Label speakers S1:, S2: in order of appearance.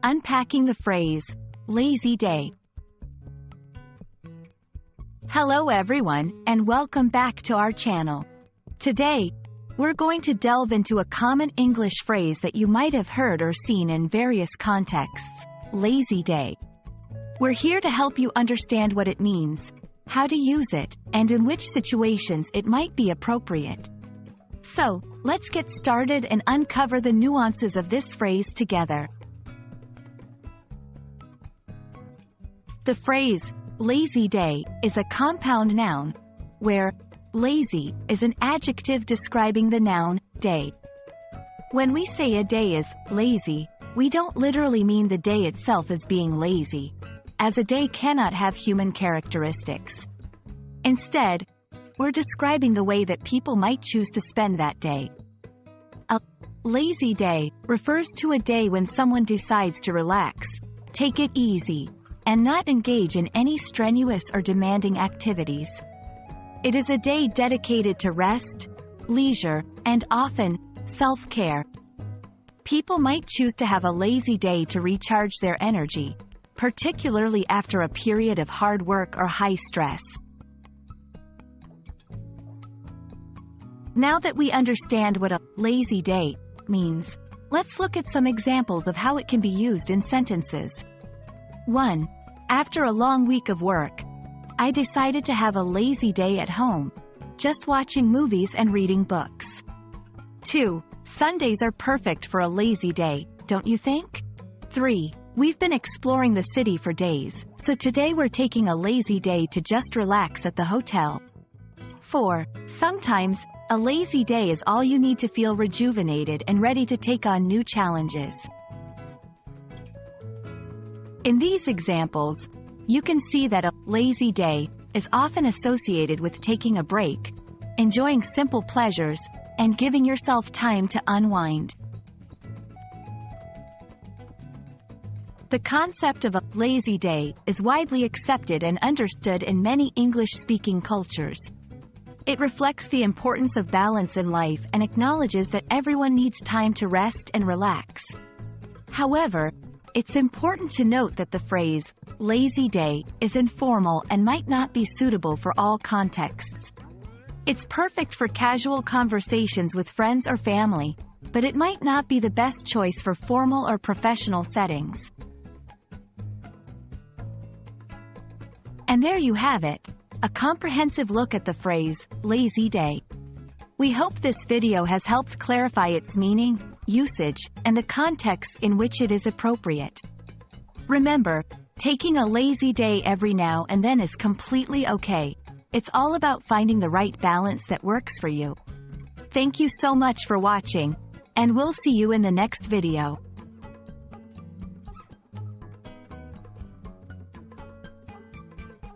S1: Unpacking the Phrase, lazy day. Hello everyone, and welcome back to our channel. Today, we're going to delve into a common English phrase that you might have heard or seen in various contexts, lazy day. We're here to help you understand what it means, how to use it, and in which situations it might be appropriate. So, let's get started and uncover the nuances of this phrase together. The phrase, lazy day, is a compound noun, where lazy is an adjective describing the noun, day. When we say a day is lazy, we don't literally mean the day itself as being lazy, as a day cannot have human characteristics. Instead, we're describing the way that people might choose to spend that day. A lazy day refers to a day when someone decides to relax, take it easy, and not engage in any strenuous or demanding activities. It is a day dedicated to rest, leisure, and often, self-care. People might choose to have a lazy day to recharge their energy, particularly after a period of hard work or high stress. Now that we understand what a lazy day means, let's look at some examples of how it can be used in sentences. 1. After a long week of work, I decided to have a lazy day at home, just watching movies and reading books. 2. Sundays are perfect for a lazy day, don't you think? 3. We've been exploring the city for days, so today we're taking a lazy day to just relax at the hotel. 4. Sometimes, a lazy day is all you need to feel rejuvenated and ready to take on new challenges. In these examples, you can see that a lazy day is often associated with taking a break, enjoying simple pleasures, and giving yourself time to unwind. The concept of a lazy day is widely accepted and understood in many English-speaking cultures. It reflects the importance of balance in life and acknowledges that everyone needs time to rest and relax. However, it's important to note that the phrase, lazy day, is informal and might not be suitable for all contexts. It's perfect for casual conversations with friends or family, but it might not be the best choice for formal or professional settings. And there you have it, a comprehensive look at the phrase, lazy day. We hope this video has helped clarify its meaning, usage, and the context in which it is appropriate. Remember, taking a lazy day every now and then is completely okay. It's all about finding the right balance that works for you. Thank you so much for watching, and we'll see you in the next video.